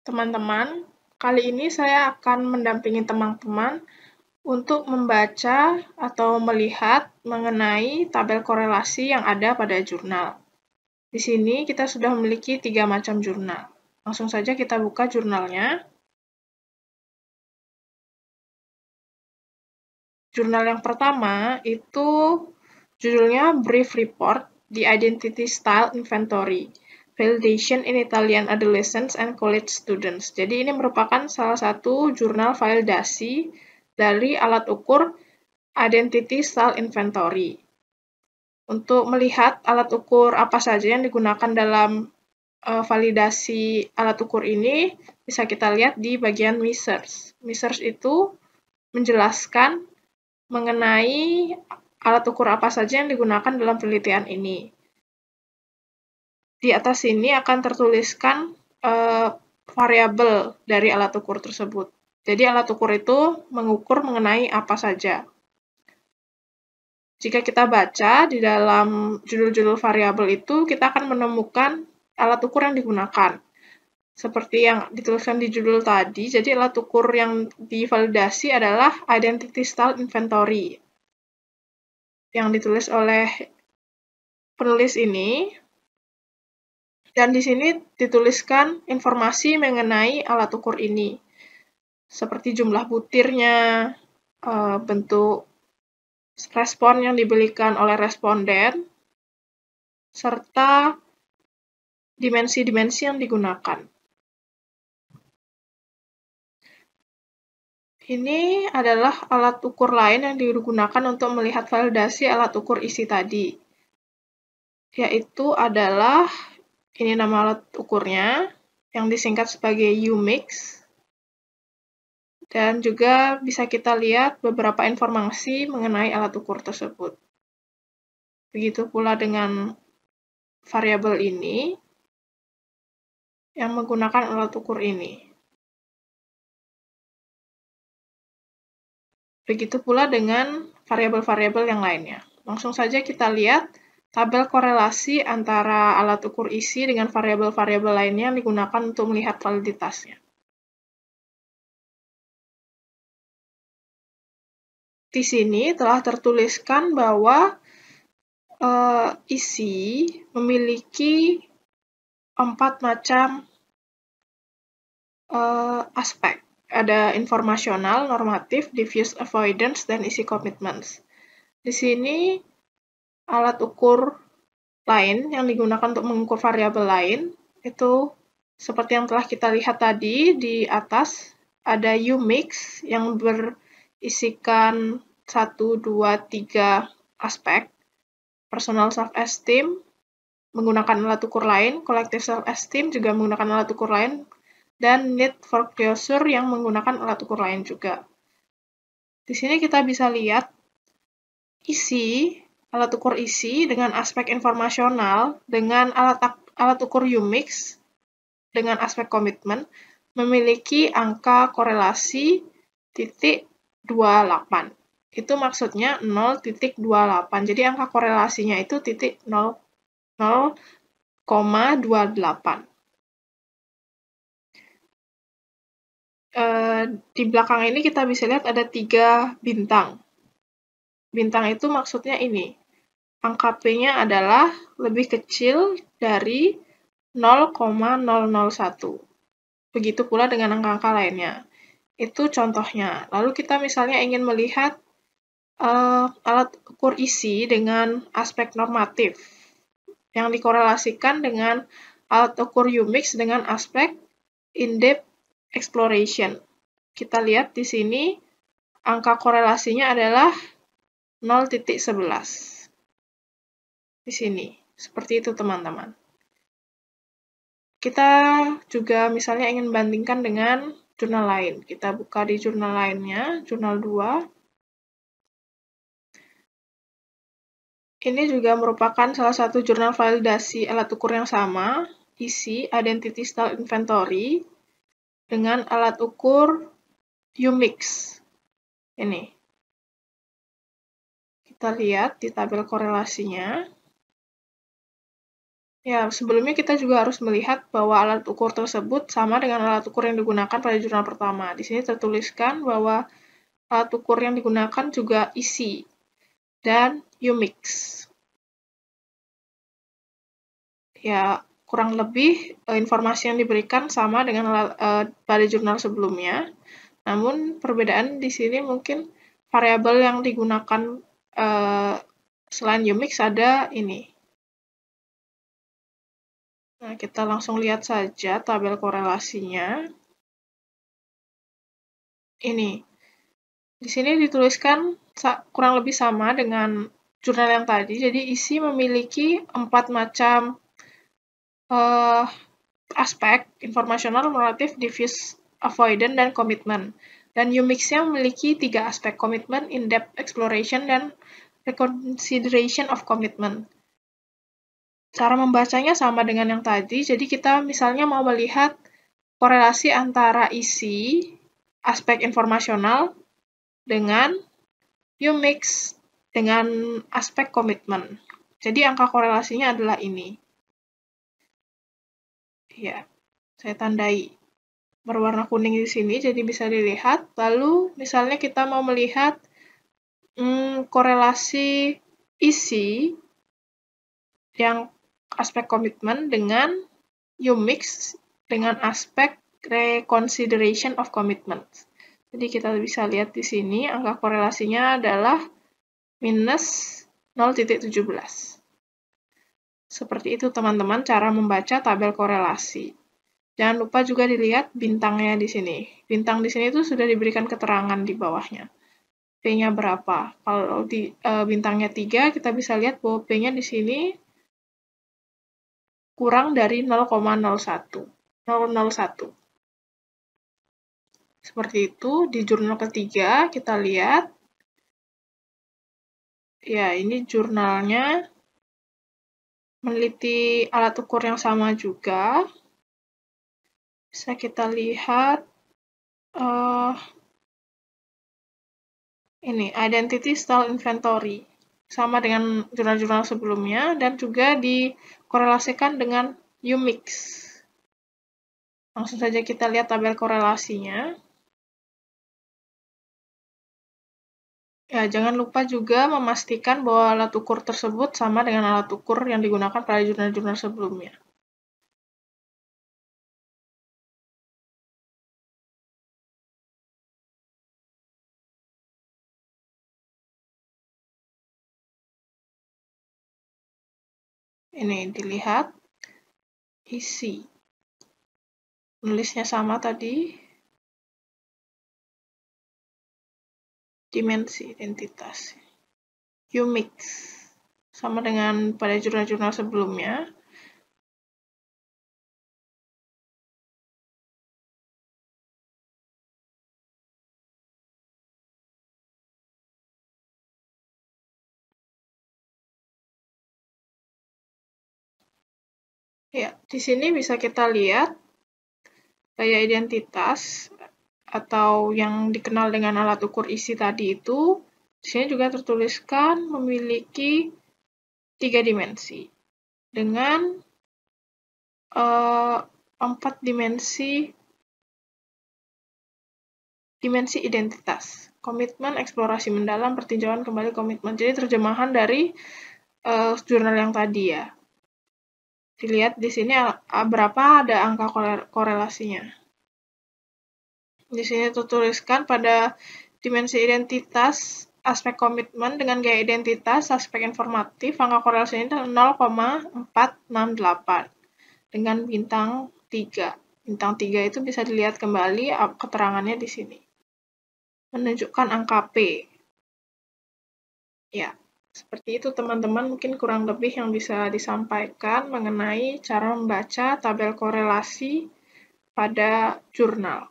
teman-teman. Kali ini saya akan mendampingi teman-teman untuk membaca atau melihat mengenai tabel korelasi yang ada pada jurnal. Di sini kita sudah memiliki 3 macam jurnal. Langsung saja kita buka jurnalnya. Jurnal yang pertama itu judulnya Brief Report, The Identity Style Inventory, Validation in Italian Adolescents and College Students. Jadi ini merupakan salah satu jurnal validasi dari alat ukur Identity Style Inventory. Untuk melihat alat ukur apa saja yang digunakan dalam validasi alat ukur ini, bisa kita lihat di bagian Research. Research itu menjelaskan mengenai alat ukur apa saja yang digunakan dalam penelitian ini. Di atas ini akan tertuliskan variabel dari alat ukur tersebut. Jadi alat ukur itu mengukur mengenai apa saja. Jika kita baca di dalam judul-judul variabel itu, kita akan menemukan alat ukur yang digunakan. Seperti yang dituliskan di judul tadi, jadi alat ukur yang divalidasi adalah Identity Style Inventory. Yang ditulis oleh penulis ini. Dan di sini dituliskan informasi mengenai alat ukur ini. Seperti jumlah butirnya, bentuk respon yang diberikan oleh responden, serta dimensi-dimensi yang digunakan. Ini adalah alat ukur lain yang digunakan untuk melihat validasi alat ukur isi tadi, yaitu adalah, ini nama alat ukurnya, yang disingkat sebagai UMIX, dan juga bisa kita lihat beberapa informasi mengenai alat ukur tersebut. Begitu pula dengan variabel ini, yang menggunakan alat ukur ini. Begitu pula dengan variabel-variabel yang lainnya. Langsung saja kita lihat tabel korelasi antara alat ukur isi dengan variabel-variabel lainnya yang digunakan untuk melihat validitasnya. Di sini telah tertuliskan bahwa isi memiliki 4 macam aspek. Ada informasional, normatif, diffuse avoidance, dan isi commitments. Di sini alat ukur lain yang digunakan untuk mengukur variabel lain itu seperti yang telah kita lihat tadi di atas, ada UMIX yang berisikan 1, 2, 3 aspek. Personal self-esteem menggunakan alat ukur lain, collective self-esteem juga menggunakan alat ukur lain, dan need for closure yang menggunakan alat ukur lain juga. Di sini kita bisa lihat alat ukur isi dengan aspek informasional, dengan alat ukur UMIX, dengan aspek komitmen, memiliki angka korelasi .28. Itu maksudnya 0.28. Jadi angka korelasinya itu 0,28. Di belakang ini kita bisa lihat ada 3 bintang. Bintang itu maksudnya ini. Angka P-nya adalah lebih kecil dari 0,001. Begitu pula dengan angka-angka lainnya. Itu contohnya. Lalu kita misalnya ingin melihat alat ukur isi dengan aspek normatif yang dikorelasikan dengan alat ukur UMIX dengan aspek in-depth exploration. Kita lihat di sini angka korelasinya adalah 0.11. Di sini. Seperti itu, teman-teman. Kita juga misalnya ingin bandingkan dengan jurnal lain. Kita buka di jurnal lainnya, jurnal 2. Ini juga merupakan salah satu jurnal validasi alat ukur yang sama, isi Identity Style Inventory, dengan alat ukur UMIX. Ini. Kita lihat di tabel korelasinya. Ya, sebelumnya kita juga harus melihat bahwa alat ukur tersebut sama dengan alat ukur yang digunakan pada jurnal pertama. Di sini tertuliskan bahwa alat ukur yang digunakan juga ISI dan UMIX. Ya, kurang lebih informasi yang diberikan sama dengan pada jurnal sebelumnya. Namun perbedaan di sini mungkin variabel yang digunakan selain UMIX ada ini. Nah, kita langsung lihat saja tabel korelasinya. Ini. Di sini dituliskan kurang lebih sama dengan jurnal yang tadi. Jadi ISI memiliki 4 macam aspek: informasional, normatif, diffuse, avoidant, dan komitmen. Dan UMIX-nya memiliki 3 aspek: komitmen, in-depth exploration, dan reconsideration of commitment. Cara membacanya sama dengan yang tadi, jadi kita misalnya mau melihat korelasi antara isi aspek informasional dengan UMIX dengan aspek komitmen. Jadi angka korelasinya adalah ini. Ya, saya tandai berwarna kuning di sini, jadi bisa dilihat. Lalu, misalnya kita mau melihat korelasi isi yang aspek komitmen dengan UMIX dengan aspek reconsideration of commitment. Jadi kita bisa lihat di sini angka korelasinya adalah minus 0,17. Seperti itu teman-teman cara membaca tabel korelasi. Jangan lupa juga dilihat bintangnya di sini. Bintang di sini itu sudah diberikan keterangan di bawahnya. P-nya berapa? Kalau di bintangnya 3, kita bisa lihat bahwa P-nya di sini kurang dari 0,01. Seperti itu, di jurnal ketiga kita lihat. Ya, ini jurnalnya meneliti alat ukur yang sama juga. Bisa kita lihat ini, Identity Style Inventory. Sama dengan jurnal-jurnal sebelumnya, dan juga dikorelasikan dengan UMIX. Langsung saja kita lihat tabel korelasinya. Ya, jangan lupa juga memastikan bahwa alat ukur tersebut sama dengan alat ukur yang digunakan pada jurnal-jurnal sebelumnya. Ini dilihat isi. Nulisnya sama tadi. Dimensi identitas. UMIX. Sama dengan pada jurnal-jurnal sebelumnya. Ya, di sini bisa kita lihat gaya identitas atau yang dikenal dengan alat ukur isi tadi itu, di sini juga tertuliskan memiliki 3 dimensi dengan 4 dimensi identitas. Komitmen, eksplorasi mendalam, pertinjauan kembali, komitmen. Jadi terjemahan dari jurnal yang tadi ya. Dilihat di sini berapa ada angka korelasinya. Di sini tertuliskan pada dimensi identitas, aspek komitmen dengan gaya identitas, aspek informatif, angka korelasinya 0,468 dengan bintang 3. Bintang 3 itu bisa dilihat kembali keterangannya di sini. Menunjukkan angka P. Ya, seperti itu teman-teman, mungkin kurang lebih yang bisa disampaikan mengenai cara membaca tabel korelasi pada jurnal.